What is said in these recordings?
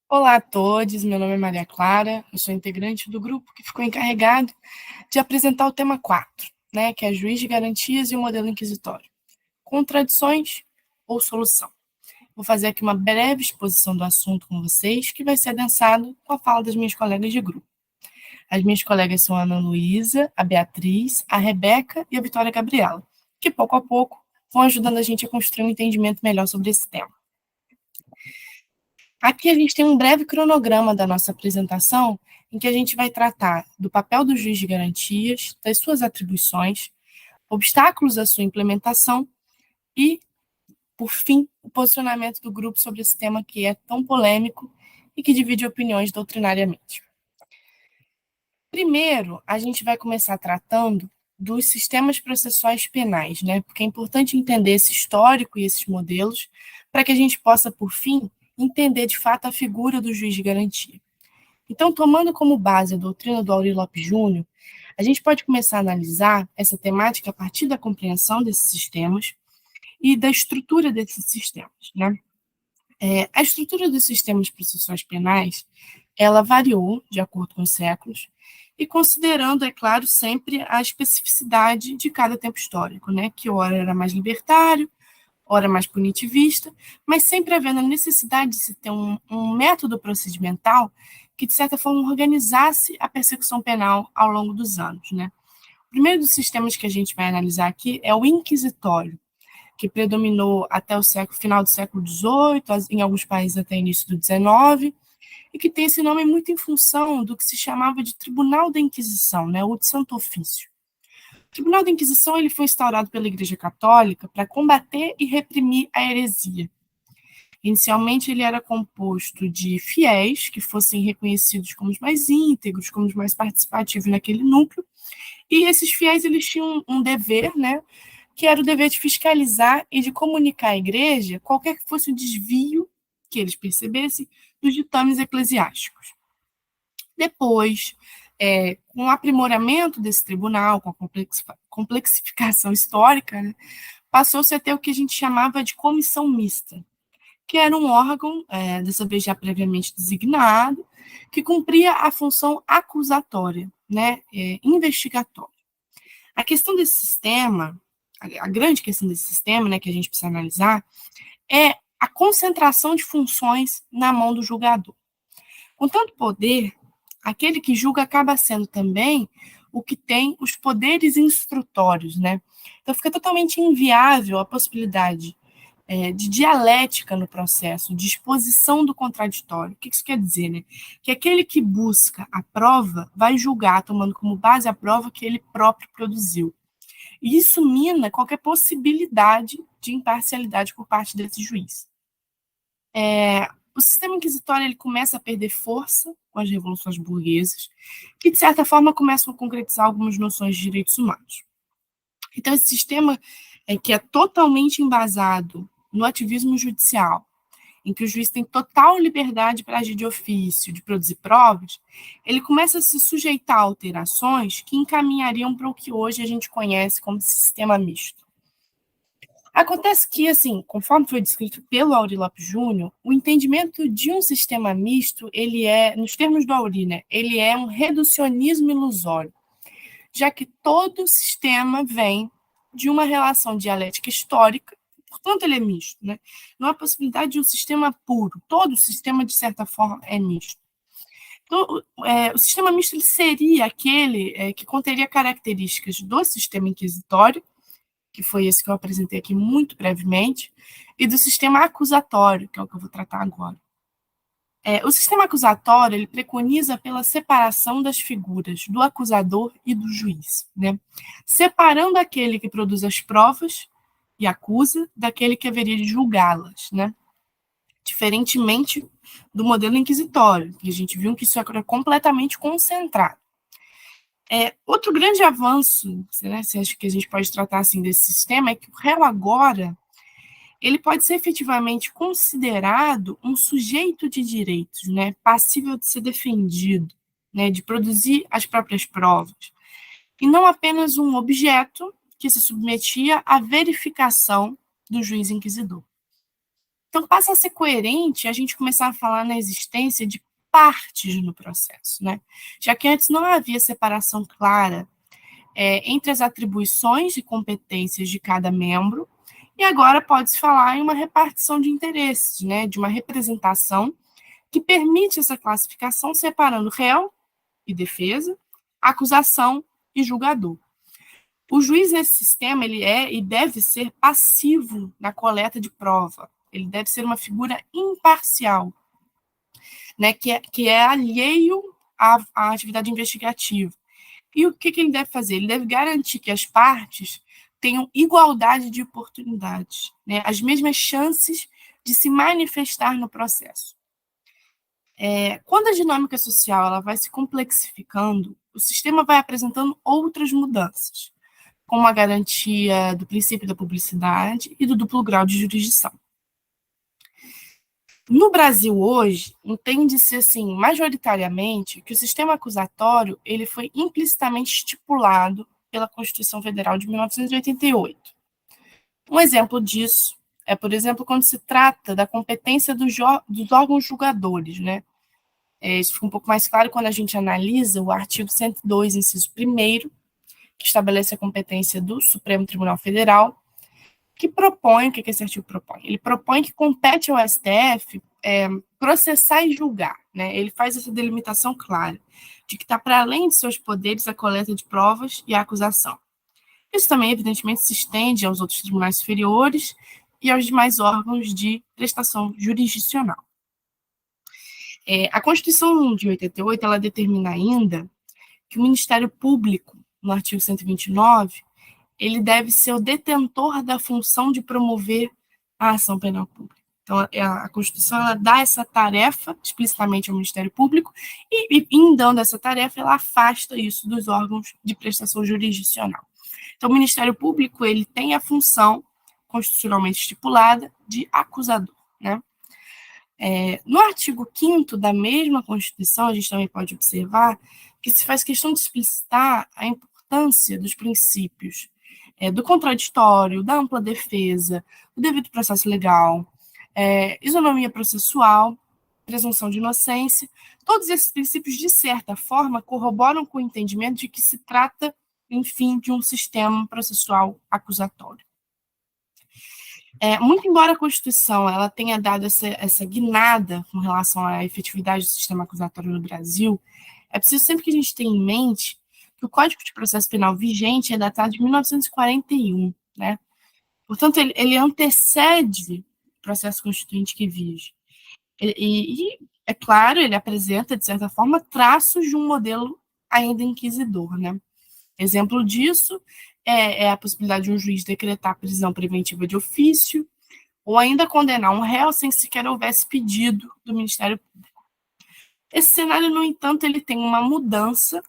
Olá a todos, meu nome é Maria Clara, eu sou integrante do grupo que ficou encarregado de apresentar o tema 4, né, que é Juiz de Garantias e o Modelo Inquisitório. Contradições ou solução? Vou fazer aqui uma breve exposição do assunto com vocês, que vai ser adensado com a fala das minhas colegas de grupo. As minhas colegas são a Ana Luísa, a Beatriz, a Rebeca e a Vitória Gabriela, que pouco a pouco vão ajudando a gente a construir um entendimento melhor sobre esse tema. Aqui a gente tem um breve cronograma da nossa apresentação, em que a gente vai tratar do papel do juiz de garantias, das suas atribuições, obstáculos à sua implementação e, por fim, o posicionamento do grupo sobre esse tema que é tão polêmico e que divide opiniões doutrinariamente. Primeiro, a gente vai começar tratando dos sistemas processuais penais, né? Porque é importante entender esse histórico e esses modelos para que a gente possa, por fim, entender de fato a figura do juiz de garantia. Então, tomando como base a doutrina do Aury Lopes Júnior, a gente pode começar a analisar essa temática a partir da compreensão desses sistemas e da estrutura desses sistemas, né? A estrutura dos sistemas processuais penais, ela variou de acordo com os séculos e considerando, é claro, sempre a especificidade de cada tempo histórico, né? Que ora era mais libertário, ora mais punitivista, mas sempre havendo a necessidade de se ter um método procedimental que, de certa forma, organizasse a persecução penal ao longo dos anos, né? O primeiro dos sistemas que a gente vai analisar aqui é o inquisitório, que predominou até o final do século XVIII, em alguns países até o início do XIX, e que tem esse nome muito em função do que se chamava de Tribunal da Inquisição, né, ou de Santo Ofício. O Tribunal da Inquisição ele foi instaurado pela Igreja Católica para combater e reprimir a heresia. Inicialmente, ele era composto de fiéis que fossem reconhecidos como os mais íntegros, como os mais participativos naquele núcleo, e esses fiéis eles tinham um dever, né, que era o dever de fiscalizar e de comunicar à igreja qualquer que fosse o desvio que eles percebessem dos ditames eclesiásticos. Depois, com o aprimoramento desse tribunal, com a complexificação histórica, né, passou-se a ter o que a gente chamava de comissão mista, que era um órgão, dessa vez já previamente designado, que cumpria a função acusatória, né, investigatória. A questão desse sistema, a grande questão desse sistema, né, que a gente precisa analisar, é a concentração de funções na mão do julgador. Com tanto poder, aquele que julga acaba sendo também o que tem os poderes instrutórios, né? Então fica totalmente inviável a possibilidade de dialética no processo, de exposição do contraditório. O que isso quer dizer, né? Que aquele que busca a prova vai julgar, tomando como base a prova que ele próprio produziu. E isso mina qualquer possibilidade de imparcialidade por parte desse juiz. O sistema inquisitório ele começa a perder força com as revoluções burguesas, que, de certa forma, começam a concretizar algumas noções de direitos humanos. Então, esse sistema que é totalmente embasado no ativismo judicial, em que o juiz tem total liberdade para agir de ofício, de produzir provas, ele começa a se sujeitar a alterações que encaminhariam para o que hoje a gente conhece como sistema misto. Acontece que, assim, conforme foi descrito pelo Aury Lopes Júnior, o entendimento de um sistema misto, ele é, nos termos do Aury, né, ele é um reducionismo ilusório, já que todo sistema vem de uma relação dialética histórica, portanto ele é misto, né? Não há possibilidade de um sistema puro, todo sistema, de certa forma, é misto. Então, o sistema misto ele seria aquele que conteria características do sistema inquisitório, que foi esse que eu apresentei aqui muito brevemente, e do sistema acusatório, que é o que eu vou tratar agora. O sistema acusatório ele preconiza pela separação das figuras do acusador e do juiz, né? Separando aquele que produz as provas e acusa daquele que haveria de julgá-las, né? Diferentemente do modelo inquisitório, que a gente viu que isso é completamente concentrado. Outro grande avanço, né, se acho que a gente pode tratar assim desse sistema, é que o réu agora ele pode ser efetivamente considerado um sujeito de direitos, né, passível de ser defendido, né, de produzir as próprias provas, e não apenas um objeto que se submetia à verificação do juiz inquisidor. Então, passa a ser coerente a gente começar a falar na existência de partes no processo, né? Já que antes não havia separação clara entre as atribuições e competências de cada membro, e agora pode-se falar em uma repartição de interesses, né? De uma representação que permite essa classificação separando réu e defesa, acusação e julgador. O juiz nesse sistema ele é e deve ser passivo na coleta de prova. Ele deve ser uma figura imparcial, né, que é alheio à atividade investigativa. E o que ele deve fazer? Ele deve garantir que as partes tenham igualdade de oportunidades, né, as mesmas chances de se manifestar no processo. Quando a dinâmica social ela vai se complexificando, o sistema vai apresentando outras mudanças, como a garantia do princípio da publicidade e do duplo grau de jurisdição. No Brasil hoje, entende-se assim, majoritariamente, que o sistema acusatório ele foi implicitamente estipulado pela Constituição Federal de 1988. Um exemplo disso é, por exemplo, quando se trata da competência dos órgãos julgadores, né? Isso fica um pouco mais claro quando a gente analisa o artigo 102, inciso 1º, que estabelece a competência do Supremo Tribunal Federal, que propõe, o que esse artigo propõe? Ele propõe que compete ao STF processar e julgar, né? Ele faz essa delimitação clara, de que está para além de seus poderes a coleta de provas e a acusação. Isso também, evidentemente, se estende aos outros tribunais superiores e aos demais órgãos de prestação jurisdicional. A Constituição de 88, ela determina ainda que o Ministério Público, no artigo 129, ele deve ser o detentor da função de promover a ação penal pública. Então, a Constituição ela dá essa tarefa explicitamente ao Ministério Público e em dando essa tarefa, ela afasta isso dos órgãos de prestação jurisdicional. Então, o Ministério Público ele tem a função constitucionalmente estipulada de acusador, né? No artigo 5º da mesma Constituição, a gente também pode observar que se faz questão de explicitar a importância dos princípios do contraditório, da ampla defesa, do devido processo legal, isonomia processual, presunção de inocência. Todos esses princípios, de certa forma, corroboram com o entendimento de que se trata, enfim, de um sistema processual acusatório. Muito embora a Constituição ela tenha dado essa guinada com relação à efetividade do sistema acusatório no Brasil, é preciso sempre que a gente tenha em mente que o Código de Processo Penal vigente é datado de 1941, né? Portanto, ele antecede o processo constituinte que vige. E, é claro, ele apresenta, de certa forma, traços de um modelo ainda inquisidor, né? Exemplo disso é a possibilidade de um juiz decretar prisão preventiva de ofício ou ainda condenar um réu sem sequer houvesse pedido do Ministério Público. Esse cenário, no entanto, ele tem uma mudança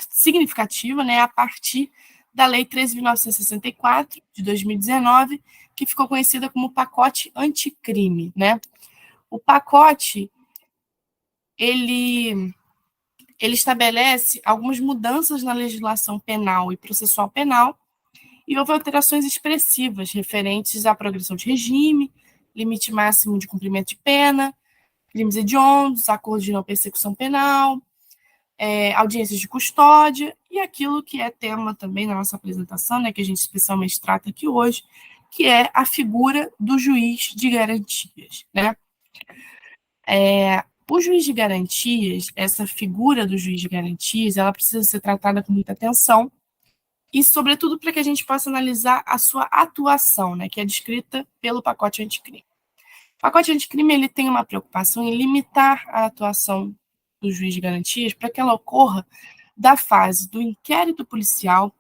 significativa, né, a partir da Lei 13.964, de 2019, que ficou conhecida como pacote anticrime, né? O pacote, ele estabelece algumas mudanças na legislação penal e processual penal e houve alterações expressivas referentes à progressão de regime, limite máximo de cumprimento de pena, crimes hediondos, acordo de não persecução penal, audiências de custódia e aquilo que é tema também na nossa apresentação, né, que a gente especialmente trata aqui hoje, que é a figura do juiz de garantias, né? O juiz de garantias, essa figura do juiz de garantias, ela precisa ser tratada com muita atenção e, sobretudo, para que a gente possa analisar a sua atuação, né, que é descrita pelo pacote anticrime. O pacote anticrime ele tem uma preocupação em limitar a atuação do juiz de garantias para que ela ocorra da fase do inquérito policial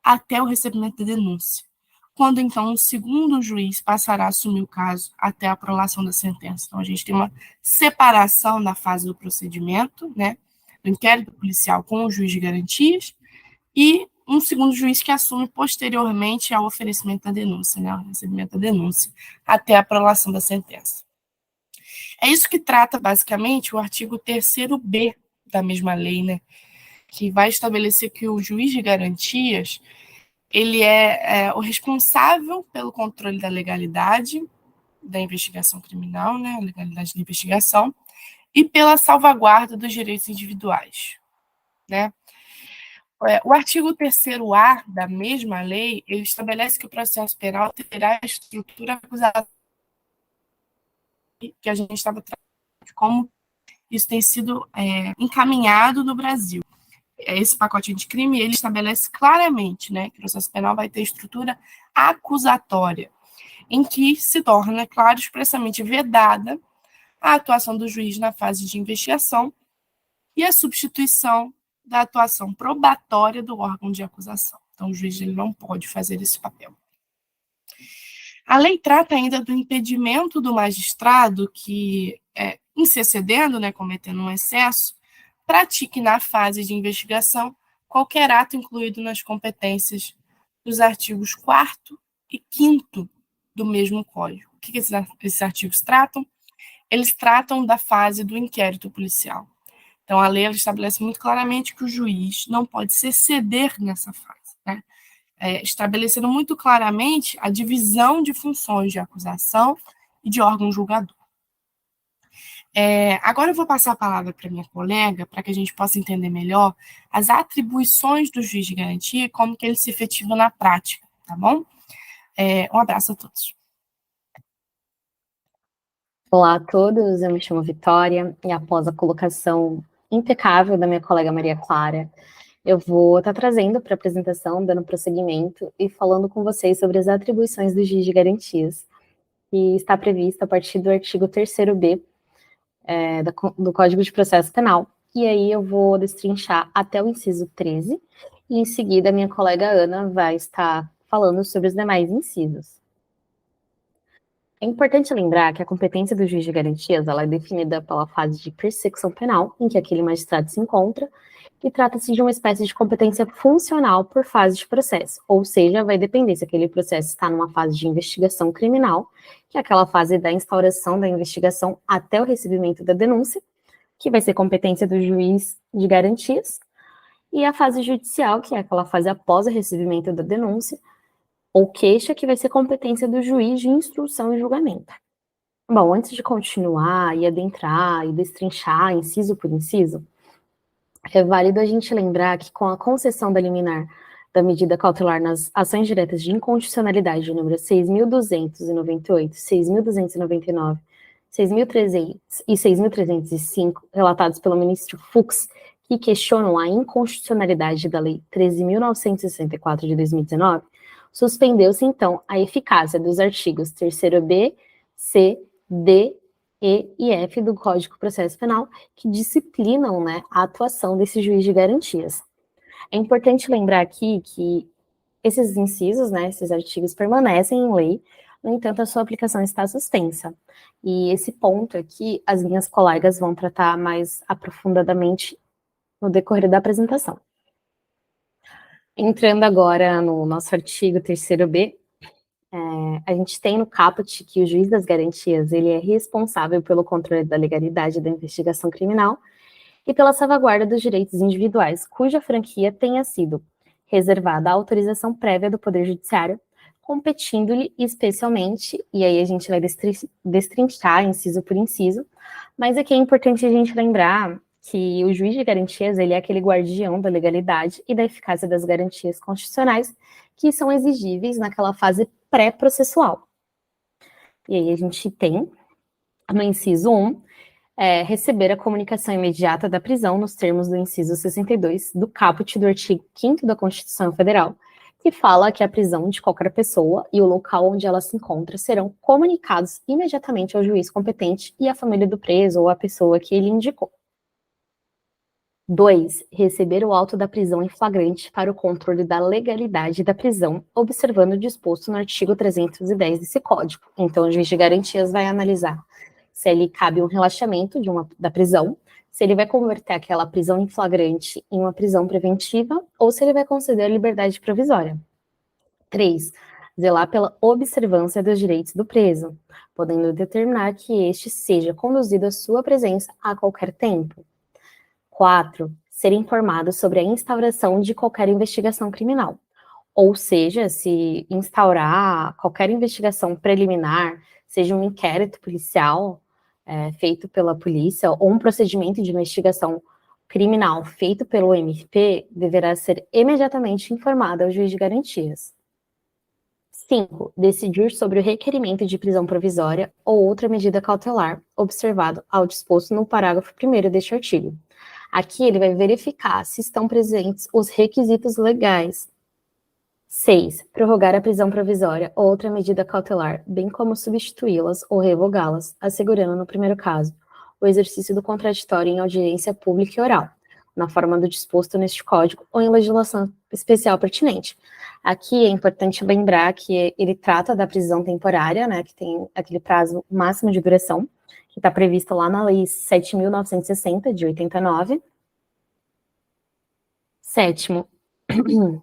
até o recebimento da denúncia, quando então o segundo juiz passará a assumir o caso até a prolação da sentença. Então a gente tem uma separação na fase do procedimento, né, do inquérito policial com o juiz de garantias e um segundo juiz que assume posteriormente ao oferecimento da denúncia, né, ao recebimento da denúncia até a prolação da sentença. É isso que trata basicamente o artigo 3º-B da mesma lei, né, que vai estabelecer que o juiz de garantias ele é o responsável pelo controle da legalidade da investigação criminal, né, a legalidade da investigação, e pela salvaguarda dos direitos individuais, né? O artigo 3º-A da mesma lei, ele estabelece que o processo penal terá a estrutura acusatória que a gente estava tratando, como isso tem sido encaminhado no Brasil. Esse pacote anticrime, ele estabelece claramente, né, que o processo penal vai ter estrutura acusatória, em que se torna, claro, expressamente vedada a atuação do juiz na fase de investigação e a substituição da atuação probatória do órgão de acusação. Então, o juiz ele não pode fazer esse papel. A lei trata ainda do impedimento do magistrado que, intercedendo, né, cometendo um excesso, pratique na fase de investigação qualquer ato incluído nas competências dos artigos 4º e 5º do mesmo Código. O que esses artigos tratam? Eles tratam da fase do inquérito policial. Então, a lei estabelece muito claramente que o juiz não pode se exceder nessa fase, né? Estabelecendo muito claramente a divisão de funções de acusação e de órgão julgador. Agora eu vou passar a palavra para minha colega, para que a gente possa entender melhor as atribuições do juiz de garantia e como que ele se efetiva na prática, tá bom? Um abraço a todos. Olá a todos, eu me chamo Vitória e após a colocação impecável da minha colega Maria Clara, eu vou estar trazendo para a apresentação, dando prosseguimento e falando com vocês sobre as atribuições do juiz de garantias, que está prevista a partir do artigo 3º-B do Código de Processo Penal. E aí eu vou destrinchar até o inciso 13, e em seguida a minha colega Ana vai estar falando sobre os demais incisos. É importante lembrar que a competência do juiz de garantias ela é definida pela fase de persecução penal, em que aquele magistrado se encontra, e trata-se de uma espécie de competência funcional por fase de processo, ou seja, vai depender se aquele processo está numa fase de investigação criminal, que é aquela fase da instauração da investigação até o recebimento da denúncia, que vai ser competência do juiz de garantias, e a fase judicial, que é aquela fase após o recebimento da denúncia, ou queixa, que vai ser competência do juiz de instrução e julgamento. Bom, antes de continuar e adentrar e destrinchar inciso por inciso, é válido a gente lembrar que com a concessão da liminar da medida cautelar nas ações diretas de inconstitucionalidade número 6.298, 6.299, 6.300 e 6.305, relatados pelo ministro Fux, que questionam a inconstitucionalidade da Lei 13.964 de 2019, suspendeu-se, então, a eficácia dos artigos 3º-B, C, D, E e F do Código de Processo Penal, que disciplinam, né, a atuação desse juiz de garantias. É importante lembrar aqui que esses incisos, né, esses artigos permanecem em lei, no entanto, a sua aplicação está suspensa. E esse ponto aqui, as minhas colegas vão tratar mais aprofundadamente no decorrer da apresentação. Entrando agora no nosso artigo 3º-B, a gente tem no caput que o juiz das garantias ele é responsável pelo controle da legalidade da investigação criminal e pela salvaguarda dos direitos individuais, cuja franquia tenha sido reservada à autorização prévia do Poder Judiciário, competindo-lhe especialmente, e aí a gente vai destrinchar inciso por inciso, mas aqui é importante a gente lembrar que o juiz de garantias ele é aquele guardião da legalidade e da eficácia das garantias constitucionais que são exigíveis naquela fase pré-processual. E aí a gente tem, no inciso 1, receber a comunicação imediata da prisão nos termos do inciso 62 do caput do artigo 5º da Constituição Federal, que fala que a prisão de qualquer pessoa e o local onde ela se encontra serão comunicados imediatamente ao juiz competente e à família do preso ou à pessoa que ele indicou. 2. Receber o auto da prisão em flagrante para o controle da legalidade da prisão, observando o disposto no artigo 310 desse Código. Então, o juiz de garantias vai analisar se lhe cabe um relaxamento da prisão, se ele vai converter aquela prisão em flagrante em uma prisão preventiva ou se ele vai conceder liberdade provisória. 3. Zelar pela observância dos direitos do preso, podendo determinar que este seja conduzido à sua presença a qualquer tempo. 4. Ser informado sobre a instauração de qualquer investigação criminal, Ou seja, se instaurar qualquer investigação preliminar, seja um inquérito policial feito pela polícia ou um procedimento de investigação criminal feito pelo MP, deverá ser imediatamente informado ao juiz de garantias. 5. Decidir sobre o requerimento de prisão provisória ou outra medida cautelar, observado ao disposto no parágrafo 1º deste artigo. Aqui ele vai verificar se estão presentes os requisitos legais. 6. Prorrogar a prisão provisória ou outra medida cautelar, bem como substituí-las ou revogá-las, assegurando, no primeiro caso, o exercício do contraditório em audiência pública e oral, na forma do disposto neste Código ou em legislação especial pertinente. Aqui é importante lembrar que ele trata da prisão temporária, né, que tem aquele prazo máximo de duração, que está previsto lá na Lei 7.960, de 89. 7.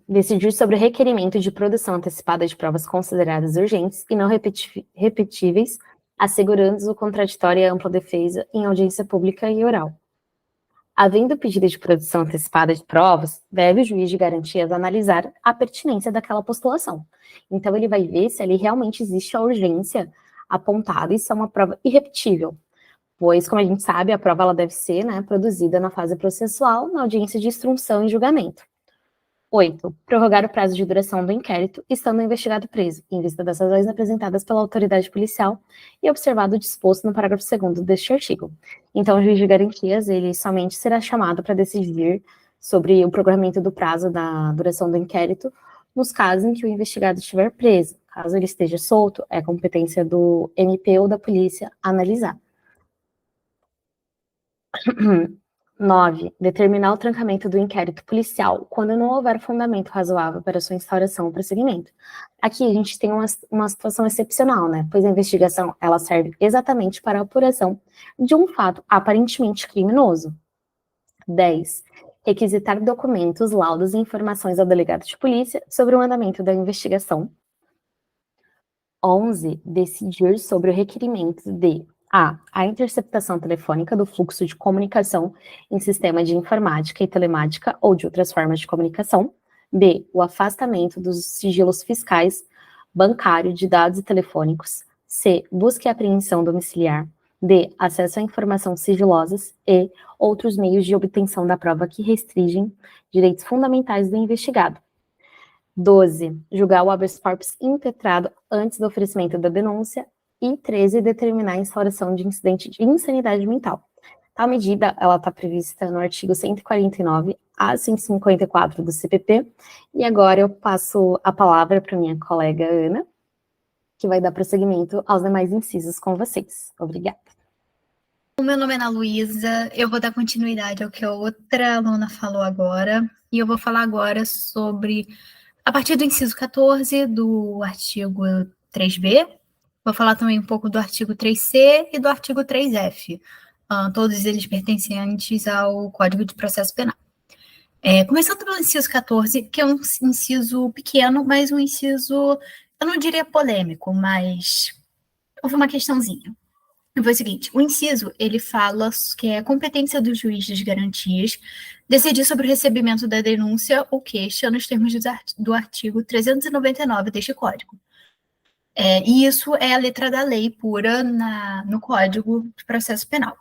Decidir sobre o requerimento de produção antecipada de provas consideradas urgentes e não repetíveis, assegurando o contraditório e a ampla defesa em audiência pública e oral. Havendo pedido de produção antecipada de provas, deve o juiz de garantias analisar a pertinência daquela postulação. Então, ele vai ver se ali realmente existe a urgência apontada e se é uma prova irrepetível, pois, como a gente sabe, a prova ela deve ser, né, produzida na fase processual, na audiência de instrução e julgamento. 8. Prorrogar o prazo de duração do inquérito, estando o investigado preso, em vista das razões apresentadas pela autoridade policial e observado o disposto no parágrafo 2º deste artigo. Então, o juiz de garantias, ele somente será chamado para decidir sobre o prorrogamento do prazo da duração do inquérito, nos casos em que o investigado estiver preso. Caso ele esteja solto, é competência do MP ou da polícia analisar. 9. Determinar o trancamento do inquérito policial quando não houver fundamento razoável para sua instauração ou prosseguimento. Aqui a gente tem uma situação excepcional, né? Pois a investigação ela serve exatamente para a apuração de um fato aparentemente criminoso. 10. Requisitar documentos, laudos e informações ao delegado de polícia sobre o andamento da investigação. 11. Decidir sobre o requerimento de a interceptação telefônica do fluxo de comunicação em sistema de informática e telemática ou de outras formas de comunicação. B. O afastamento dos sigilos fiscais, bancário, de dados e telefônicos. C. Busca e apreensão domiciliar. D. Acesso a informações sigilosas. E. Outros meios de obtenção da prova que restringem direitos fundamentais do investigado. 12. Julgar o habeas corpus impetrado antes do oferecimento da denúncia. E 13, determinar a instauração de incidente de insanidade mental. Tal medida, ela está prevista no artigo 149 a 154 do CPP. E agora eu passo a palavra para minha colega Ana, que vai dar prosseguimento aos demais incisos com vocês. Obrigada. O meu nome é Ana Luísa, eu vou dar continuidade ao que a outra aluna falou agora, e eu vou falar agora sobre, a partir do inciso 14 do artigo 3b, vou falar também um pouco do artigo 3C e do artigo 3F, todos eles pertencentes ao Código de Processo Penal. Começando pelo inciso 14, que é um inciso pequeno, mas um inciso, eu não diria polêmico, mas houve uma questãozinha. Foi o seguinte, o inciso, ele fala que é competência do juiz das garantias decidir sobre o recebimento da denúncia ou queixa nos termos do artigo 399 deste Código. E isso é a letra da lei pura no Código de Processo Penal.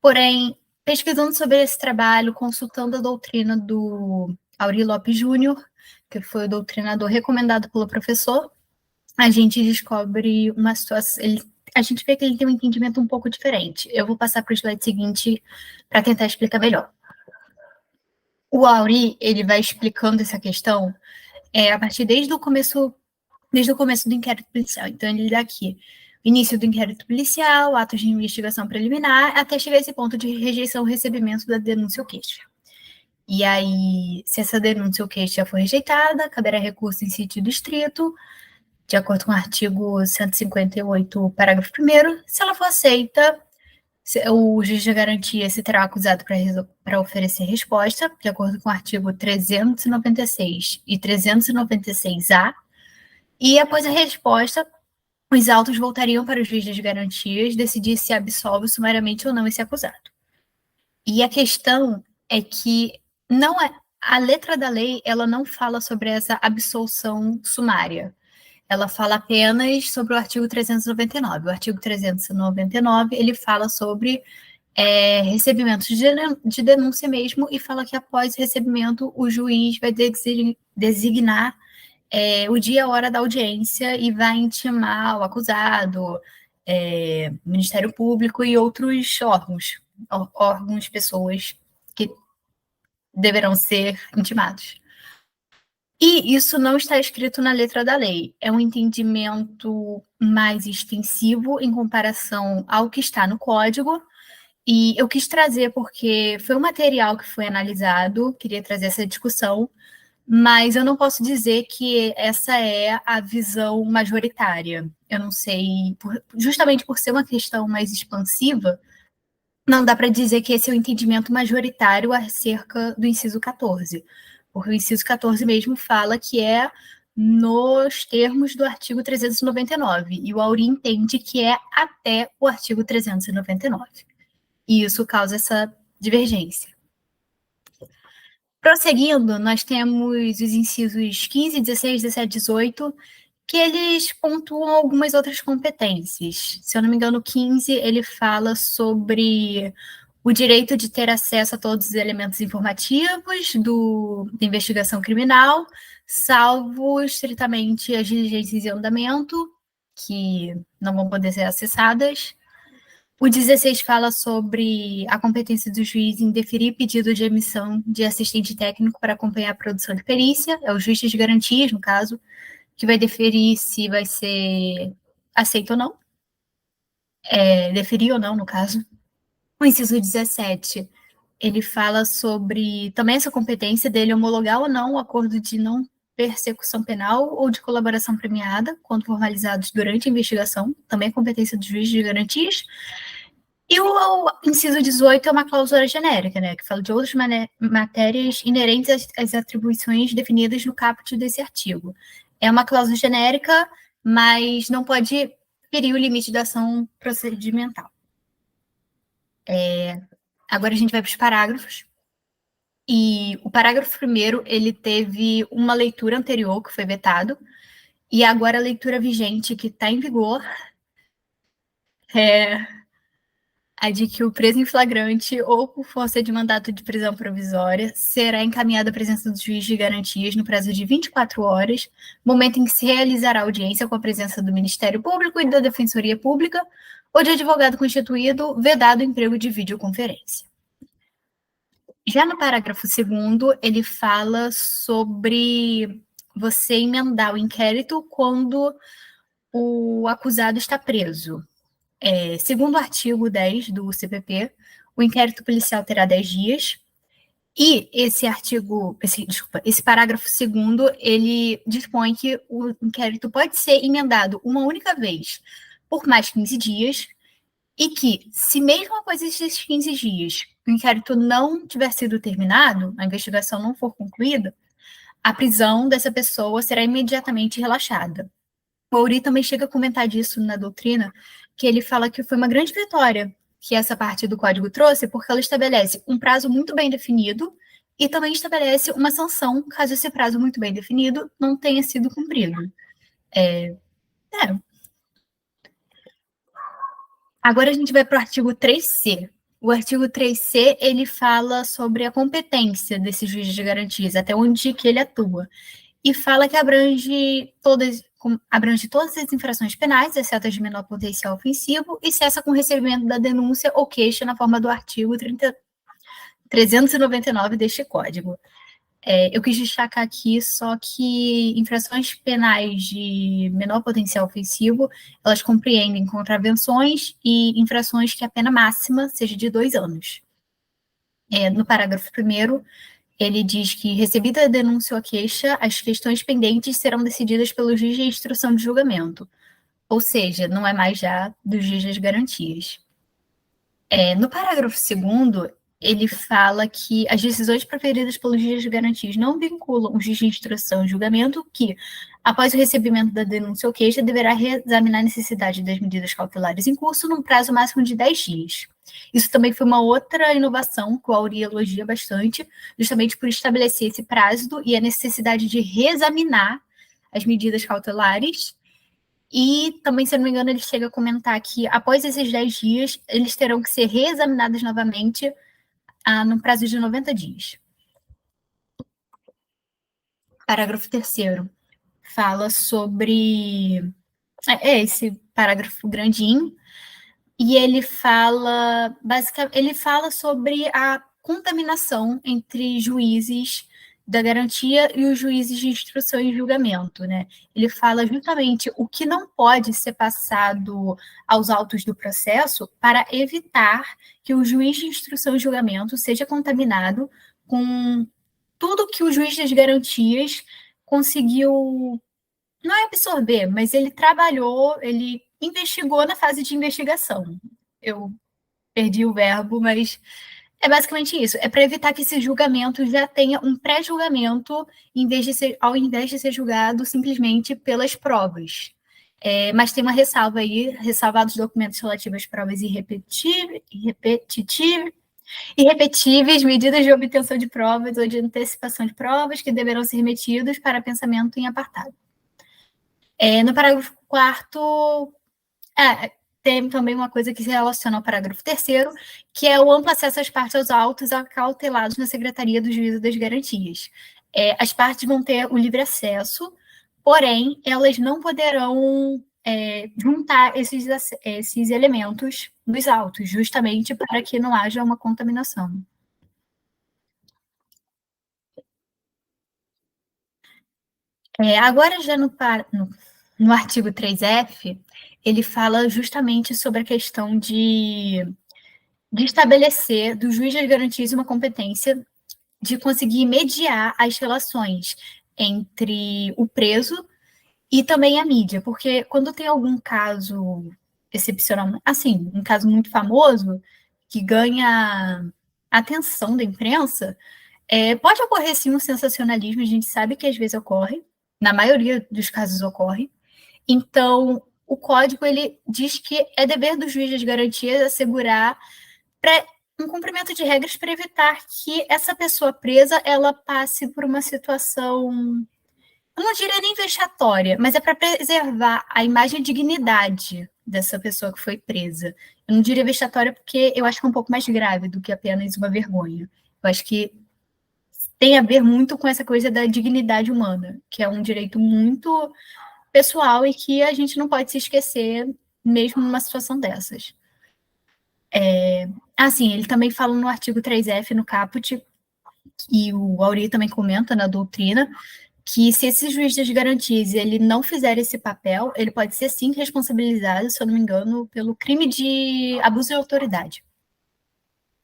Porém, pesquisando sobre esse trabalho, consultando a doutrina do Aury Lopes Júnior, que foi o doutrinador recomendado pelo professor, a gente descobre uma situação, a gente vê que ele tem um entendimento um pouco diferente. Eu vou passar para o slide seguinte para tentar explicar melhor. O Aury, ele vai explicando essa questão a partir desde o começo do inquérito policial. Então, ele dá aqui o início do inquérito policial, atos de investigação preliminar, até chegar a esse ponto de rejeição ou recebimento da denúncia ou queixa. E aí, se essa denúncia ou queixa for rejeitada, caberá recurso em sítio distrito, de acordo com o artigo 158, parágrafo 1º. Se ela for aceita, o juiz de garantia se terá acusado para oferecer resposta, de acordo com o artigo 396 e 396-A, e após a resposta, os autos voltariam para o juiz das garantias decidir se absolve sumariamente ou não esse acusado. E a questão é que a letra da lei, ela não fala sobre essa absolução sumária. Ela fala apenas sobre o artigo 399. O artigo 399, ele fala sobre recebimentos de denúncia mesmo, e fala que após o recebimento, o juiz vai designar o dia e a hora da audiência e vai intimar o acusado, Ministério Público e outros órgãos, pessoas que deverão ser intimados. E isso não está escrito na letra da lei. É um entendimento mais extensivo em comparação ao que está no código. E eu quis trazer porque foi um material que foi analisado, queria trazer essa discussão, mas eu não posso dizer que essa é a visão majoritária. Eu não sei, justamente por ser uma questão mais expansiva, não dá para dizer que esse é o entendimento majoritário acerca do inciso 14. Porque o inciso 14 mesmo fala que é nos termos do artigo 399, e o Auri entende que é até o artigo 399. E isso causa essa divergência. Prosseguindo, nós temos os incisos 15, 16, 17, 18, que eles pontuam algumas outras competências. Se eu não me engano, o 15, ele fala sobre o direito de ter acesso a todos os elementos informativos da investigação criminal, salvo estritamente as diligências em andamento, que não vão poder ser acessadas. O 16 fala sobre a competência do juiz em deferir pedido de emissão de assistente técnico para acompanhar a produção de perícia, é o juiz de garantias, no caso, que vai deferir se vai ser aceito ou não, deferir ou não, no caso. O inciso 17, ele fala sobre também essa competência dele homologar ou não o acordo de não persecução penal ou de colaboração premiada, quando formalizados durante a investigação, também é competência do juiz de garantias. E o inciso 18 é uma cláusula genérica, né, que fala de outras matérias inerentes às atribuições definidas no caput desse artigo. É uma cláusula genérica, mas não pode ferir o limite da ação procedimental. Agora a gente vai para os parágrafos. E o parágrafo primeiro, ele teve uma leitura anterior, que foi vetado, e agora a leitura vigente, que está em vigor, é a de que o preso em flagrante ou por força de mandato de prisão provisória será encaminhado à presença do juiz de garantias no prazo de 24 horas, momento em que se realizará a audiência com a presença do Ministério Público e da Defensoria Pública ou de advogado constituído, vedado o emprego de videoconferência. Já no parágrafo 2º, ele fala sobre você emendar o inquérito quando o acusado está preso. Segundo o artigo 10 do CPP, o inquérito policial terá 10 dias, e esse parágrafo 2º, ele dispõe que o inquérito pode ser emendado uma única vez por mais 15 dias, e que, se mesmo após esses 15 dias o inquérito não tiver sido terminado, a investigação não for concluída, a prisão dessa pessoa será imediatamente relaxada. O Auri também chega a comentar disso na doutrina, que ele fala que foi uma grande vitória que essa parte do código trouxe, porque ela estabelece um prazo muito bem definido e também estabelece uma sanção, caso esse prazo muito bem definido não tenha sido cumprido. Agora a gente vai para o artigo 3C. O artigo 3C, ele fala sobre a competência desse juiz de garantias, até onde que ele atua. E fala que abrange todas as infrações penais, exceto as de menor potencial ofensivo, e cessa com o recebimento da denúncia ou queixa na forma do artigo 399 deste Código. Eu quis destacar aqui só que infrações penais de menor potencial ofensivo, elas compreendem contravenções e infrações que a pena máxima seja de 2 anos. No parágrafo 1º, ele diz que, recebida a denúncia ou a queixa, as questões pendentes serão decididas pelo juiz de instrução de julgamento, ou seja, não é mais já do juiz das garantias. No parágrafo 2º, ele fala que as decisões proferidas pelos juízes de garantias não vinculam o juiz de instrução e julgamento, que, após o recebimento da denúncia ou queixa, deverá reexaminar a necessidade das medidas cautelares em curso num prazo máximo de 10 dias. Isso também foi uma outra inovação que o Auri elogia bastante, justamente por estabelecer esse prazo e a necessidade de reexaminar as medidas cautelares. E também, se eu não me engano, ele chega a comentar que após esses 10 dias, eles terão que ser reexaminados novamente no prazo de 90 dias. Parágrafo 3º fala sobre... esse parágrafo grandinho, e ele fala, basicamente, ele fala sobre a contaminação entre juízes da garantia e os juízes de instrução e julgamento, né? Ele fala justamente o que não pode ser passado aos autos do processo para evitar que o juiz de instrução e julgamento seja contaminado com tudo que o juiz das garantias conseguiu, não é absorver, mas ele trabalhou, ele investigou na fase de investigação. Eu perdi o verbo, mas é basicamente isso. É para evitar que esse julgamento já tenha um pré-julgamento, ao invés de ser julgado simplesmente pelas provas. Mas tem uma ressalva aí, ressalvados documentos relativos às provas irrepetíveis, medidas de obtenção de provas ou de antecipação de provas que deverão ser remetidos para pensamento em apartado. No parágrafo 4º, tem também uma coisa que se relaciona ao parágrafo 3º, que é o amplo acesso às partes aos autos acautelados na Secretaria do Juízo das Garantias. As partes vão ter o livre acesso, porém, elas não poderão juntar esses elementos dos autos, justamente para que não haja uma contaminação. Agora, já no artigo 3F, ele fala justamente sobre a questão de estabelecer do juiz das garantias uma competência de conseguir mediar as relações entre o preso e também a mídia, porque quando tem algum caso excepcional, assim, um caso muito famoso, que ganha atenção da imprensa, pode ocorrer sim um sensacionalismo, a gente sabe que às vezes ocorre, na maioria dos casos ocorre. Então, o código ele diz que é dever do juiz das garantias assegurar um cumprimento de regras para evitar que essa pessoa presa ela passe por uma situação, eu não diria nem vexatória, mas é para preservar a imagem e dignidade dessa pessoa que foi presa. Eu não diria vexatória porque eu acho que é um pouco mais grave do que apenas uma vergonha. Eu acho que tem a ver muito com essa coisa da dignidade humana, que é um direito muito pessoal e que a gente não pode se esquecer mesmo numa situação dessas. Assim, ele também fala no artigo 3F, no caput, e o Auri também comenta na doutrina, que se esse juiz das garantias ele não fizer esse papel, ele pode ser sim responsabilizado, se eu não me engano, pelo crime de abuso de autoridade.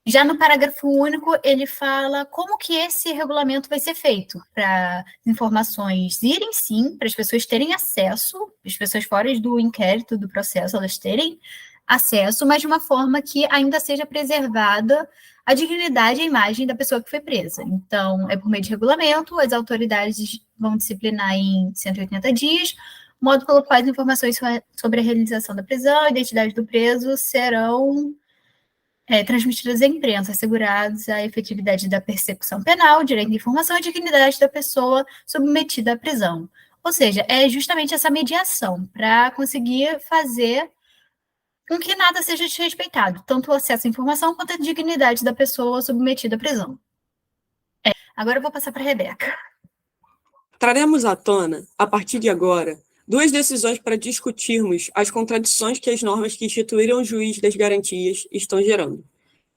Já no parágrafo único, ele fala como que esse regulamento vai ser feito, para informações irem sim, para as pessoas terem acesso, as pessoas fora do inquérito, do processo, elas terem acesso, mas de uma forma que ainda seja preservada a dignidade e a imagem da pessoa que foi presa. Então, é por meio de regulamento, as autoridades vão disciplinar em 180 dias, modo pelo qual as informações sobre a realização da prisão, a identidade do preso serão transmitidas à imprensa, assegurados a efetividade da persecução penal, direito de informação e dignidade da pessoa submetida à prisão. Ou seja, é justamente essa mediação para conseguir fazer com que nada seja desrespeitado, tanto o acesso à informação quanto a dignidade da pessoa submetida à prisão. Agora eu vou passar para a Rebeca. Traremos à tona, a partir de agora, duas decisões para discutirmos as contradições que as normas que instituíram o juiz das garantias estão gerando.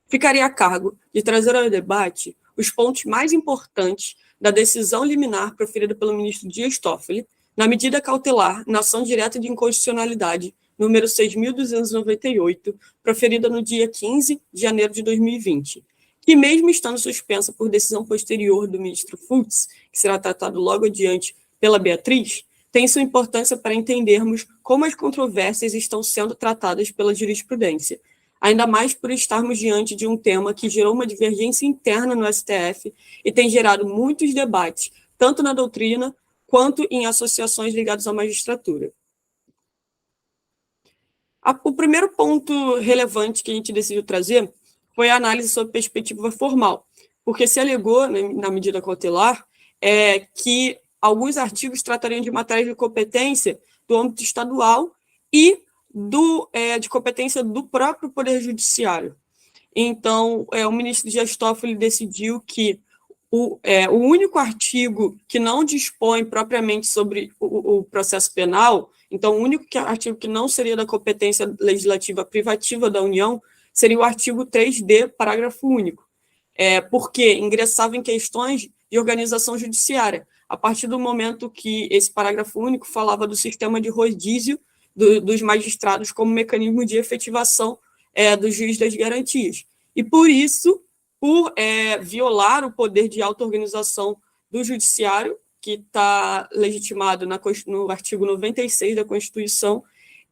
Ficaria a cargo de trazer ao debate os pontos mais importantes da decisão liminar proferida pelo ministro Dias Toffoli na medida cautelar na ação direta de inconstitucionalidade número 6.298, proferida no dia 15 de janeiro de 2020, que mesmo estando suspensa por decisão posterior do ministro Fultz, que será tratado logo adiante pela Beatriz, tem sua importância para entendermos como as controvérsias estão sendo tratadas pela jurisprudência, ainda mais por estarmos diante de um tema que gerou uma divergência interna no STF e tem gerado muitos debates, tanto na doutrina quanto em associações ligadas à magistratura. O primeiro ponto relevante que a gente decidiu trazer foi a análise sobre perspectiva formal, porque se alegou, né, na medida cautelar, que alguns artigos tratariam de matérias de competência do âmbito estadual e de competência do próprio Poder Judiciário. Então, o ministro Dias Toffoli decidiu que o único artigo que não dispõe propriamente sobre o processo penal, então o único artigo que não seria da competência legislativa privativa da União, seria o artigo 3D, parágrafo único, porque ingressava em questões de organização judiciária, a partir do momento que esse parágrafo único falava do sistema de rodízio dos magistrados como mecanismo de efetivação do juiz das garantias. E por isso, por violar o poder de auto-organização do judiciário, que está legitimado no artigo 96 da Constituição,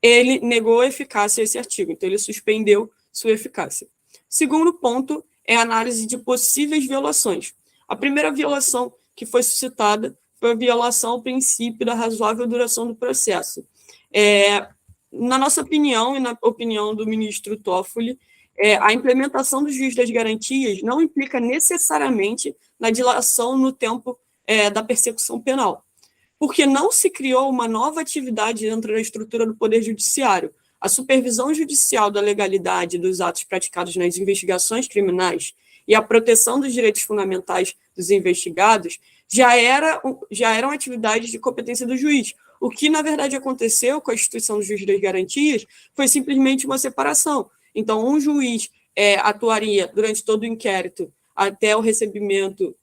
ele negou a eficácia a esse artigo, então ele suspendeu sua eficácia. Segundo ponto é a análise de possíveis violações. A primeira violação que foi suscitada foi a violação ao princípio da razoável duração do processo. Na nossa opinião e na opinião do ministro Toffoli, a implementação do juiz das garantias não implica necessariamente na dilação no tempo da persecução penal, porque não se criou uma nova atividade dentro da estrutura do Poder Judiciário. A supervisão judicial da legalidade dos atos praticados nas investigações criminais e a proteção dos direitos fundamentais dos investigados já eram atuidades de competência do juiz. O que, na verdade, aconteceu com a instituição do juiz das garantias foi simplesmente uma separação. Então, um juiz atuaria durante todo o inquérito até o recebimento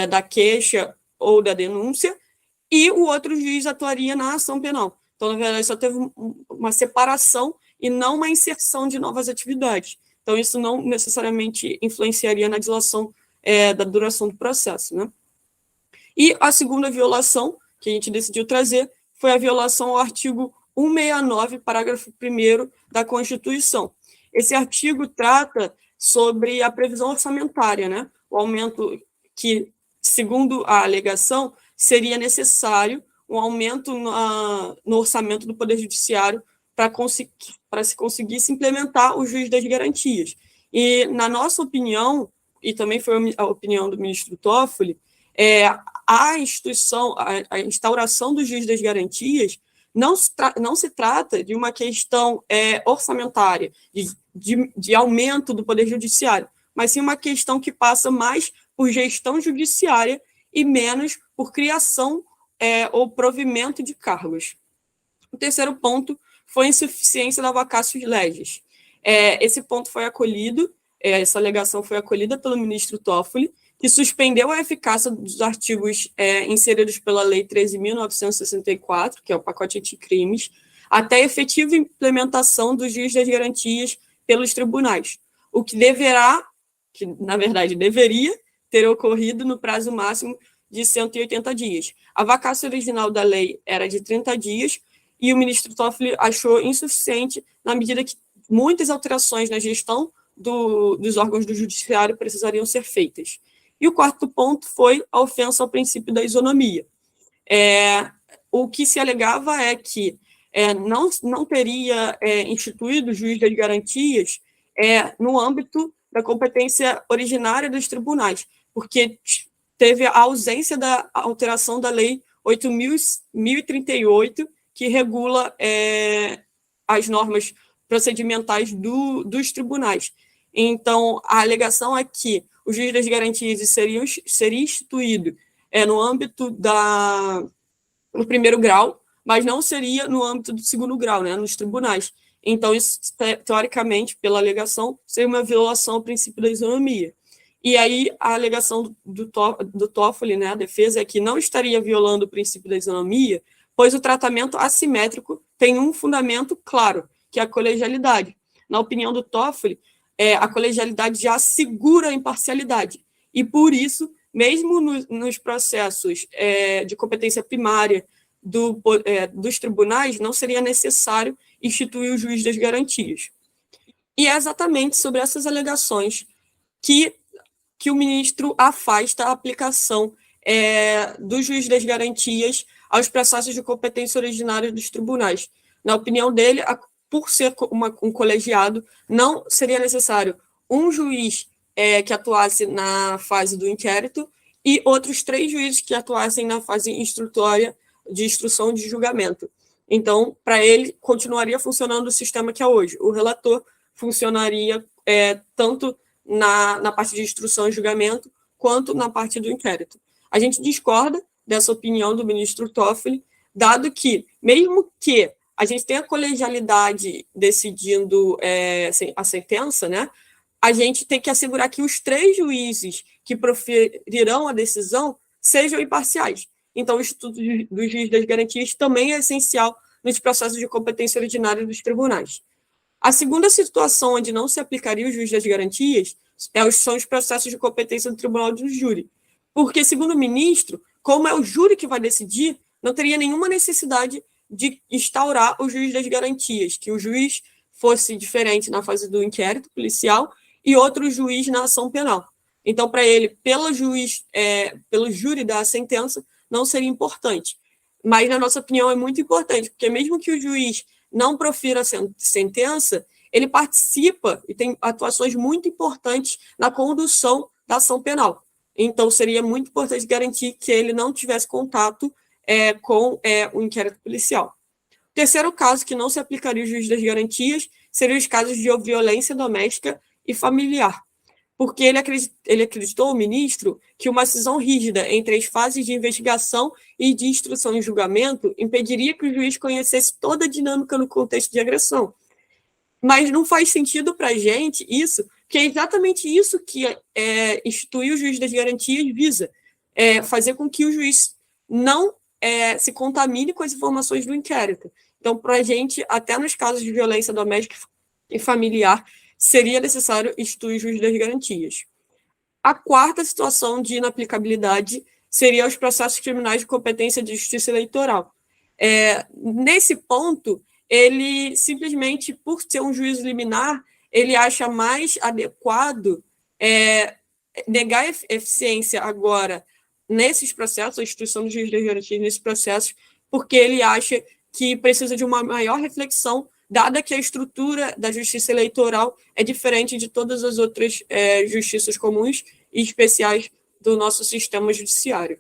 da queixa ou da denúncia, e o outro juiz atuaria na ação penal. Então, na verdade, só teve uma separação e não uma inserção de novas atividades. Então, isso não necessariamente influenciaria na dilação da duração do processo, né? E a segunda violação que a gente decidiu trazer foi a violação ao artigo 169, parágrafo 1º da Constituição. Esse artigo trata sobre a previsão orçamentária, né? O aumento que, segundo a alegação, seria necessário um aumento no orçamento do Poder Judiciário para se conseguisse implementar o juiz das garantias. E, na nossa opinião, e também foi a opinião do ministro Toffoli, a instauração do juiz das garantias não se trata de uma questão orçamentária, de aumento do Poder Judiciário, mas sim uma questão que passa mais por gestão judiciária e menos por criação ou provimento de cargos. O terceiro ponto foi a insuficiência da vacatio legis. Esse ponto foi acolhido, essa alegação foi acolhida pelo ministro Toffoli, que suspendeu a eficácia dos artigos inseridos pela Lei 13.964, que é o pacote anticrimes, até a efetiva implementação do juiz das garantias pelos tribunais, o que na verdade, deveria ter ocorrido no prazo máximo de 180 dias. A vacácio original da lei era de 30 dias, e o ministro Toffoli achou insuficiente, na medida que muitas alterações na gestão dos órgãos do judiciário precisariam ser feitas. E o quarto ponto foi a ofensa ao princípio da isonomia. O que se alegava é que não teria instituído o juiz das garantias no âmbito da competência originária dos tribunais, porque teve a ausência da alteração da Lei 8.038, que regula as normas procedimentais dos tribunais. Então, a alegação é que o juiz das garantias seria instituído no âmbito do primeiro grau, mas não seria no âmbito do segundo grau, né, nos tribunais. Então, isso, teoricamente, pela alegação, seria uma violação ao princípio da isonomia. E aí, a alegação do Toffoli, né, a defesa, é que não estaria violando o princípio da isonomia, pois o tratamento assimétrico tem um fundamento claro, que é a colegialidade. Na opinião do Toffoli, a colegialidade já assegura a imparcialidade. E, por isso, mesmo nos processos de competência primária dos tribunais, não seria necessário instituir o juiz das garantias. E é exatamente sobre essas alegações que o ministro afasta a aplicação do juiz das garantias aos processos de competência originária dos tribunais. Na opinião dele, por ser um colegiado, não seria necessário um juiz que atuasse na fase do inquérito e outros 3 juízes que atuassem na fase instrutória de instrução de julgamento. Então, para ele, continuaria funcionando o sistema que é hoje. O relator funcionaria tanto na parte de instrução e julgamento, quanto na parte do inquérito. A gente discorda dessa opinião do ministro Toffoli, dado que, mesmo que a gente tenha colegialidade decidindo a sentença, né, a gente tem que assegurar que os 3 juízes que proferirão a decisão sejam imparciais. Então, o Instituto do Juiz das Garantias também é essencial nos processos de competência ordinária dos tribunais. A segunda situação onde não se aplicaria o juiz das garantias são os processos de competência do tribunal do júri, porque, segundo o ministro, como é o júri que vai decidir, não teria nenhuma necessidade de instaurar o juiz das garantias, que o juiz fosse diferente na fase do inquérito policial e outro juiz na ação penal. Então, para ele, pelo júri da sentença, não seria importante. Mas, na nossa opinião, é muito importante, porque mesmo que o juiz não profira a sentença, ele participa e tem atuações muito importantes na condução da ação penal. Então, seria muito importante garantir que ele não tivesse contato com o inquérito policial. O terceiro caso que não se aplicaria o juiz das garantias seria os casos de violência doméstica e familiar, porque ele acreditou, o ministro, que uma cisão rígida entre as fases de investigação e de instrução e julgamento impediria que o juiz conhecesse toda a dinâmica no contexto de agressão. Mas não faz sentido para a gente isso, porque é exatamente isso que instituir o juiz das garantias visa, fazer com que o juiz não se contamine com as informações do inquérito. Então, para a gente, até nos casos de violência doméstica e familiar, seria necessário instituir o juiz das garantias. A quarta situação de inaplicabilidade seria os processos criminais de competência de justiça eleitoral. Nesse ponto, ele simplesmente, por ser um juízo liminar, ele acha mais adequado negar eficiência agora nesses processos, a instituição do juiz das garantias nesses processos, porque ele acha que precisa de uma maior reflexão, dada que a estrutura da justiça eleitoral é diferente de todas as outras justiças comuns e especiais do nosso sistema judiciário.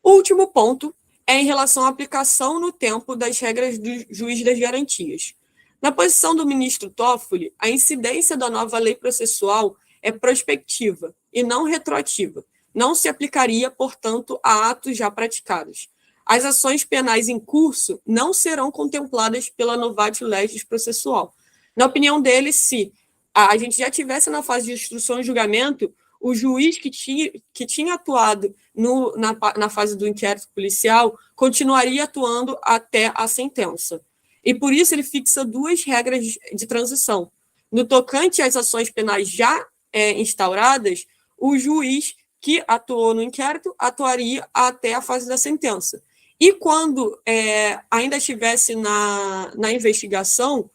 O último ponto é em relação à aplicação no tempo das regras do juiz das garantias. Na posição do ministro Toffoli, a incidência da nova lei processual é prospectiva e não retroativa. Não se aplicaria, portanto, a atos já praticados. As ações penais em curso não serão contempladas pela novatio legis processual. Na opinião dele, se a gente já tivesse na fase de instrução e julgamento, o juiz que tinha atuado na fase do inquérito policial continuaria atuando até a sentença. E por isso ele fixa 2 regras de transição. No tocante às ações penais já instauradas, o juiz que atuou no inquérito atuaria até a fase da sentença. E quando ainda estivesse na investigação,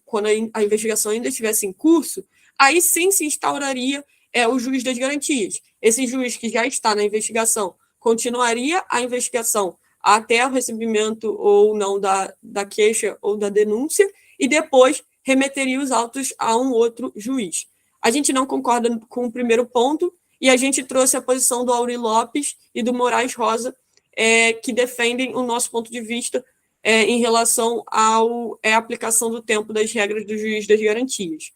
quando a investigação ainda estivesse em curso, aí sim se instauraria o juiz das garantias. Esse juiz que já está na investigação continuaria a investigação até o recebimento ou não da queixa ou da denúncia e depois remeteria os autos a um outro juiz. A gente não concorda com o primeiro ponto e a gente trouxe a posição do Auri Lopes e do Moraes Rosa, que defendem o nosso ponto de vista em relação à aplicação do tempo das regras do juiz das garantias.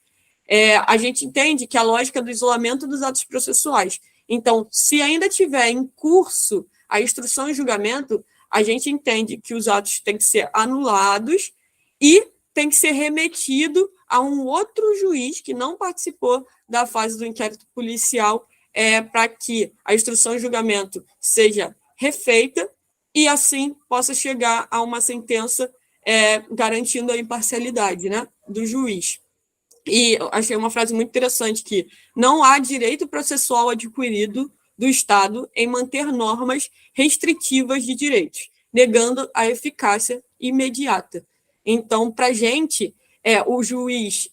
A gente entende que a lógica do isolamento dos atos processuais. Então, se ainda tiver em curso a instrução e julgamento, a gente entende que os atos têm que ser anulados e tem que ser remetido a um outro juiz que não participou da fase do inquérito policial para que a instrução e julgamento seja refeita e, assim, possa chegar a uma sentença garantindo a imparcialidade, né, do juiz. E eu achei uma frase muito interessante que não há direito processual adquirido do Estado em manter normas restritivas de direitos, negando a eficácia imediata. Então, para a gente, o juiz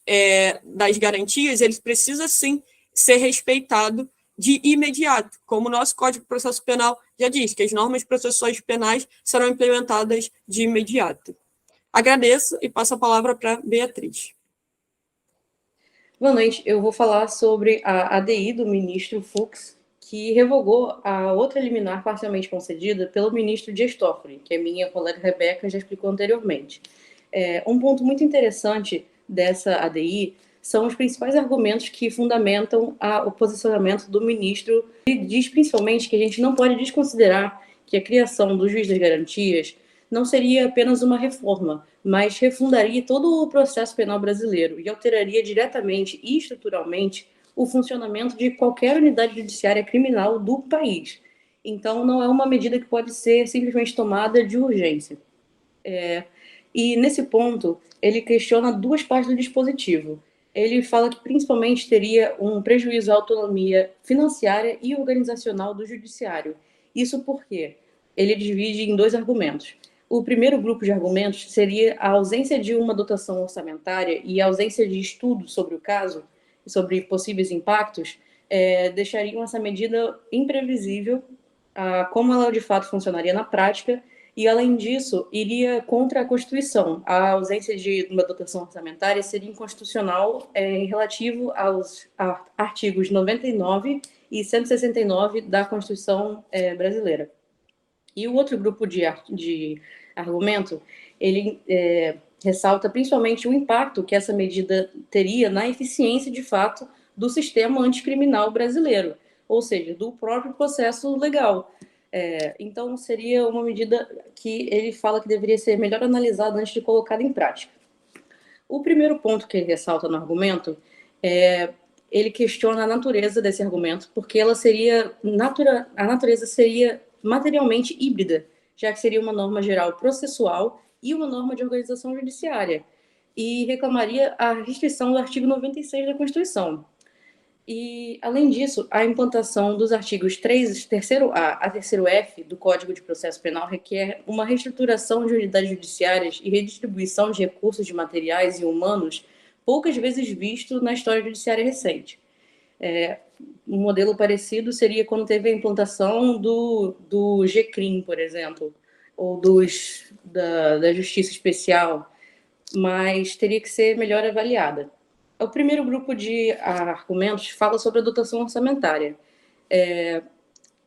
das garantias, ele precisa, sim, ser respeitado de imediato, como o nosso Código de Processo Penal já diz, que as normas processuais penais serão implementadas de imediato. Agradeço e passo a palavra para Beatriz. Boa noite, eu vou falar sobre a ADI do ministro Fux, que revogou a outra liminar parcialmente concedida pelo ministro Dias Toffoli, que a minha colega Rebeca já explicou anteriormente. Um ponto muito interessante dessa ADI são os principais argumentos que fundamentam o posicionamento do ministro. Ele diz principalmente que a gente não pode desconsiderar que a criação do juiz das garantias não seria apenas uma reforma, mas refundaria todo o processo penal brasileiro e alteraria diretamente e estruturalmente o funcionamento de qualquer unidade judiciária criminal do país. Então, não é uma medida que pode ser simplesmente tomada de urgência. E, nesse ponto, ele questiona duas partes do dispositivo. Ele fala que, principalmente, teria um prejuízo à autonomia financiária e organizacional do judiciário. Isso porque ele divide em dois argumentos. O primeiro grupo de argumentos seria a ausência de uma dotação orçamentária e a ausência de estudo sobre o caso, sobre possíveis impactos, deixariam essa medida imprevisível, como ela de fato funcionaria na prática, e, além disso, iria contra a Constituição. A ausência de uma dotação orçamentária seria inconstitucional relativo aos artigos 99 e 169 da Constituição brasileira. E o outro grupo de argumento, ele ressalta principalmente o impacto que essa medida teria na eficiência, de fato, do sistema anticriminal brasileiro, ou seja, do próprio processo legal. Então, seria uma medida que ele fala que deveria ser melhor analisada antes de colocada em prática. O primeiro ponto que ele ressalta no argumento ele questiona a natureza desse argumento, porque ela seria a natureza seria materialmente híbrida, já que seria uma norma geral processual e uma norma de organização judiciária, e reclamaria a restrição do artigo 96 da Constituição. E, além disso, a implantação dos artigos 3º A a 3º F do Código de Processo Penal requer uma reestruturação de unidades judiciárias e redistribuição de recursos de materiais e humanos poucas vezes visto na história judiciária recente. Um modelo parecido seria quando teve a implantação do GCRIM, por exemplo, ou da Justiça Especial, mas teria que ser melhor avaliada. O primeiro grupo de argumentos fala sobre a dotação orçamentária.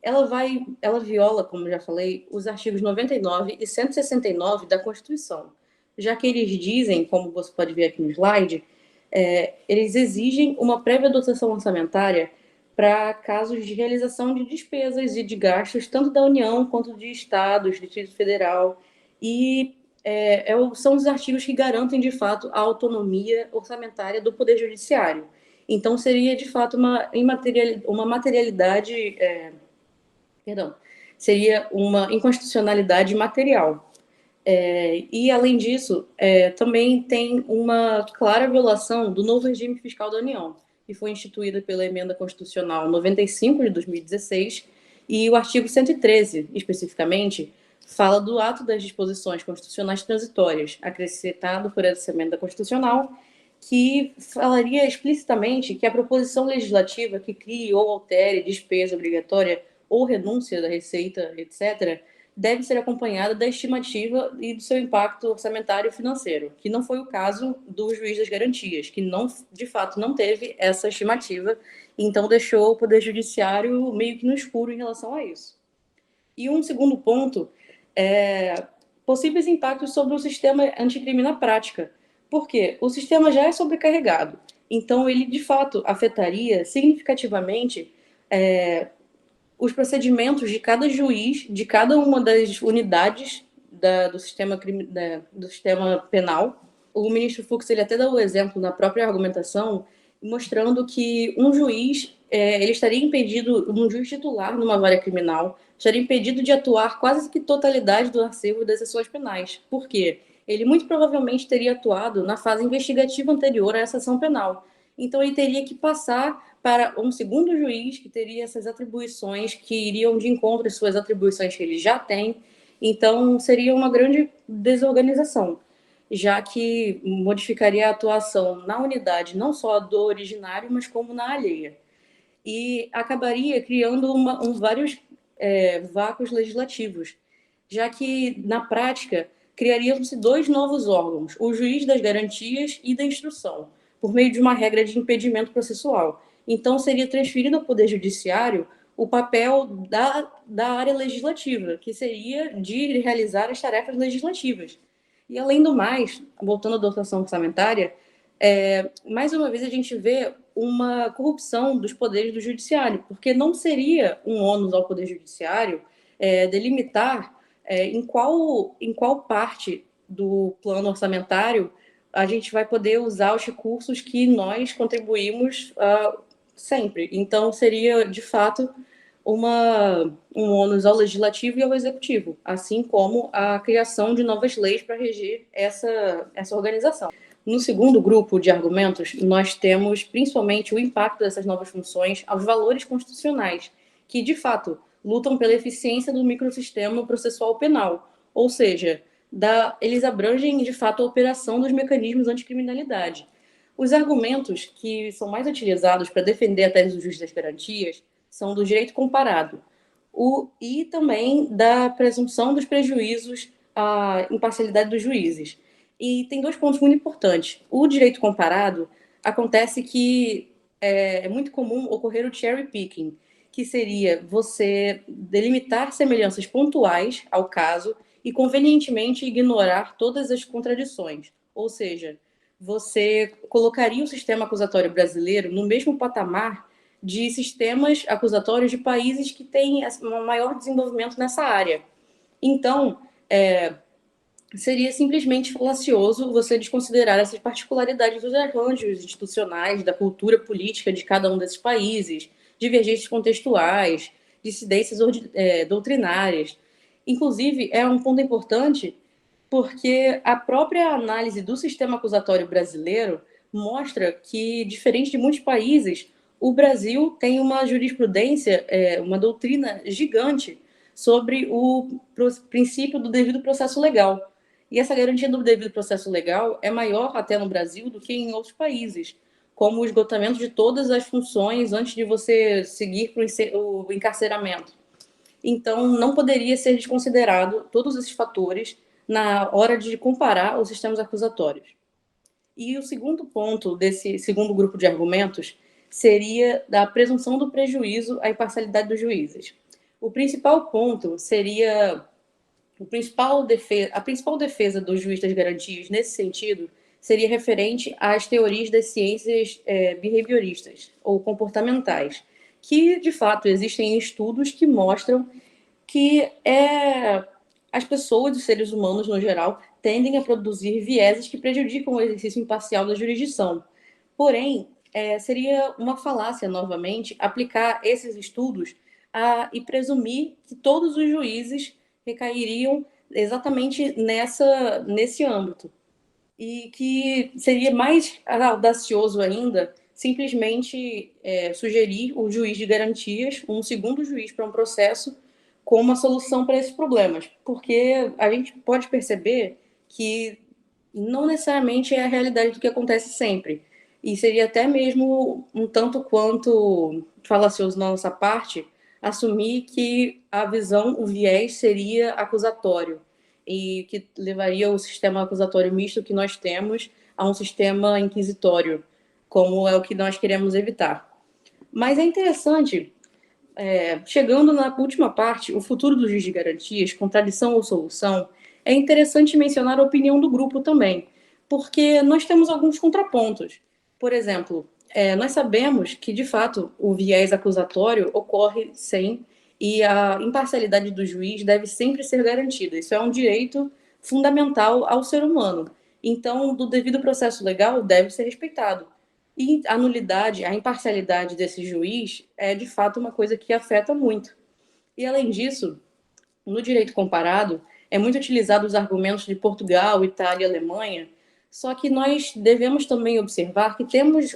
Ela viola, como já falei, os artigos 99 e 169 da Constituição, já que eles dizem, como você pode ver aqui no slide, eles exigem uma prévia dotação orçamentária para casos de realização de despesas e de gastos, tanto da União quanto de estados, Distrito Federal, e são os artigos que garantem, de fato, a autonomia orçamentária do Poder Judiciário. Então, seria, de fato, uma materialidade, seria uma inconstitucionalidade material. E, além disso, também tem uma clara violação do novo regime fiscal da União, que foi instituída pela Emenda Constitucional 95 de 2016, e o artigo 113, especificamente, fala do ato das disposições constitucionais transitórias, acrescentado por essa emenda constitucional, que falaria explicitamente que a proposição legislativa que crie ou altere despesa obrigatória ou renúncia da receita, etc., deve ser acompanhada da estimativa e do seu impacto orçamentário e financeiro, que não foi o caso do juiz das garantias, que de fato não teve essa estimativa, então deixou o Poder Judiciário meio que no escuro em relação a isso. E um segundo ponto possíveis impactos sobre o sistema anticrime na prática. Por quê? O sistema já é sobrecarregado, então ele, de fato, afetaria significativamente os procedimentos de cada juiz, de cada uma das unidades do sistema penal. O ministro Fux ele até dá o exemplo na própria argumentação, mostrando que um juiz, ele estaria impedido, um juiz titular numa vara criminal, estaria impedido de atuar quase que totalidade do acervo das sessões penais. Por quê? Ele muito provavelmente teria atuado na fase investigativa anterior a essa ação penal. Então, ele teria que passar para um segundo juiz que teria essas atribuições que iriam de encontro às suas atribuições que ele já tem. Então, seria uma grande desorganização, já que modificaria a atuação na unidade, não só do originário, mas como na alheia. E acabaria criando vários vácuos legislativos, já que, na prática, criariam-se 2 novos órgãos, o juiz das garantias e da instrução, por meio de uma regra de impedimento processual. Então, seria transferido ao Poder Judiciário o papel da área legislativa, que seria de realizar as tarefas legislativas. E, além do mais, voltando à dotação orçamentária, mais uma vez a gente vê uma corrupção dos poderes do judiciário, porque não seria um ônus ao Poder Judiciário delimitar em qual parte do plano orçamentário a gente vai poder usar os recursos que nós contribuímos sempre. Então, seria, de fato, um ônus ao legislativo e ao executivo, assim como a criação de novas leis para reger essa organização. No segundo grupo de argumentos, nós temos principalmente o impacto dessas novas funções aos valores constitucionais, que, de fato, lutam pela eficiência do microsistema processual penal, ou seja, eles abrangem, de fato, a operação dos mecanismos anticriminalidade. Os argumentos que são mais utilizados para defender a tese do juiz das garantias são do direito comparado e também da presunção dos prejuízos à imparcialidade dos juízes. E tem 2 pontos muito importantes. O direito comparado acontece que é muito comum ocorrer o cherry picking, que seria você delimitar semelhanças pontuais ao caso e convenientemente ignorar todas as contradições. Ou seja, você colocaria o sistema acusatório brasileiro no mesmo patamar de sistemas acusatórios de países que têm um maior desenvolvimento nessa área. Então, seria simplesmente falacioso você desconsiderar essas particularidades dos arranjos institucionais, da cultura política de cada um desses países, divergências contextuais, dissidências doutrinárias. Inclusive, é um ponto importante porque a própria análise do sistema acusatório brasileiro mostra que, diferente de muitos países, o Brasil tem uma jurisprudência, uma doutrina gigante sobre o princípio do devido processo legal. E essa garantia do devido processo legal é maior até no Brasil do que em outros países, como o esgotamento de todas as funções antes de você seguir para o encarceramento. Então, não poderia ser desconsiderado todos esses fatores na hora de comparar os sistemas acusatórios. E o segundo ponto desse segundo grupo de argumentos seria da presunção do prejuízo à imparcialidade dos juízes. O principal ponto seria a principal defesa do juiz das garantias nesse sentido seria referente às teorias das ciências behavioristas ou comportamentais, que, de fato, existem estudos que mostram que as pessoas, os seres humanos no geral, tendem a produzir vieses que prejudicam o exercício imparcial da jurisdição. Porém, seria uma falácia, novamente, aplicar esses estudos e presumir que todos os juízes recairiam exatamente nesse âmbito. E que seria mais audacioso ainda simplesmente sugerir o juiz de garantias, um segundo juiz para um processo, como uma solução para esses problemas. Porque a gente pode perceber que não necessariamente é a realidade do que acontece sempre. E seria até mesmo um tanto quanto falacioso da nossa parte assumir que a visão, o viés, seria acusatório e que levaria o sistema acusatório misto que nós temos a um sistema inquisitório, como é o que nós queremos evitar. Mas é interessante, chegando na última parte, o futuro do juiz de garantias, contradição ou solução, é interessante mencionar a opinião do grupo também, porque nós temos alguns contrapontos. Por exemplo, nós sabemos que, de fato, o viés acusatório ocorre sem, e a imparcialidade do juiz deve sempre ser garantida. Isso é um direito fundamental ao ser humano. Então, do devido processo legal deve ser respeitado. E a nulidade, a imparcialidade desse juiz é, de fato, uma coisa que afeta muito. E, além disso, no direito comparado, é muito utilizado os argumentos de Portugal, Itália e Alemanha, só que nós devemos também observar que temos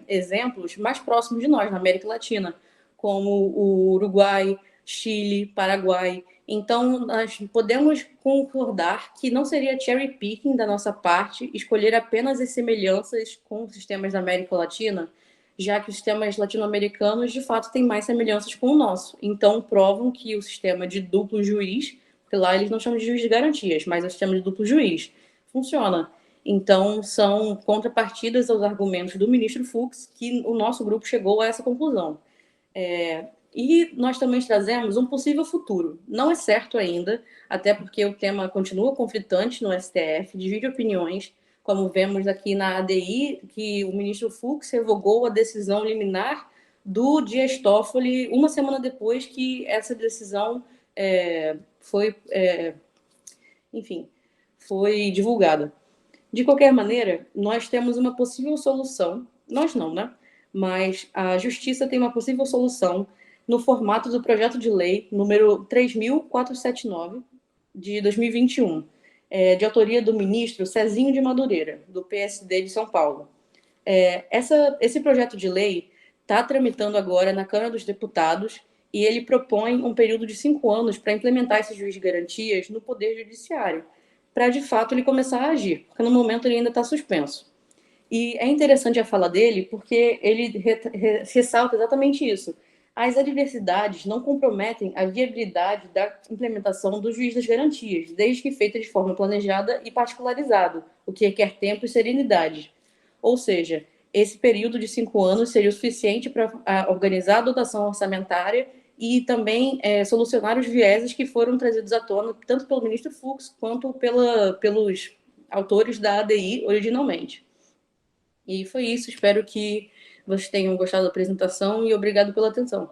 exemplos mais próximos de nós, na América Latina, como o Uruguai, Chile, Paraguai. Então, nós podemos concordar que não seria cherry picking da nossa parte escolher apenas as semelhanças com os sistemas da América Latina, já que os sistemas latino-americanos, de fato, têm mais semelhanças com o nosso. Então, provam que o sistema de duplo juiz, porque lá eles não chamam de juiz de garantias, mas nós chamamos de duplo juiz. Funciona. Então, são contrapartidas aos argumentos do ministro Fux que o nosso grupo chegou a essa conclusão. E nós também trazemos um possível futuro. Não é certo ainda, até porque o tema continua conflitante no STF, divide opiniões, como vemos aqui na ADI, que o ministro Fux revogou a decisão liminar do Dias Toffoli uma semana depois que essa decisão foi divulgada. De qualquer maneira, nós temos uma possível solução, nós não, né? Mas a Justiça tem uma possível solução no formato do projeto de lei número 3.479, de 2021, de autoria do ministro Cezinho de Madureira, do PSD de São Paulo. Esse projeto de lei está tramitando agora na Câmara dos Deputados e ele propõe um período de 5 anos para implementar esse juiz de garantias no Poder Judiciário, para, de fato, ele começar a agir, porque no momento ele ainda está suspenso. E é interessante a fala dele, porque ele ressalta exatamente isso. As adversidades não comprometem a viabilidade da implementação do juiz das garantias, desde que feita de forma planejada e particularizada, o que requer tempo e serenidade. Ou seja, esse período de 5 anos seria o suficiente para organizar a dotação orçamentária e também solucionar os vieses que foram trazidos à tona, tanto pelo ministro Fux quanto pelos autores da ADI originalmente. E foi isso, espero que vocês tenham gostado da apresentação e obrigado pela atenção.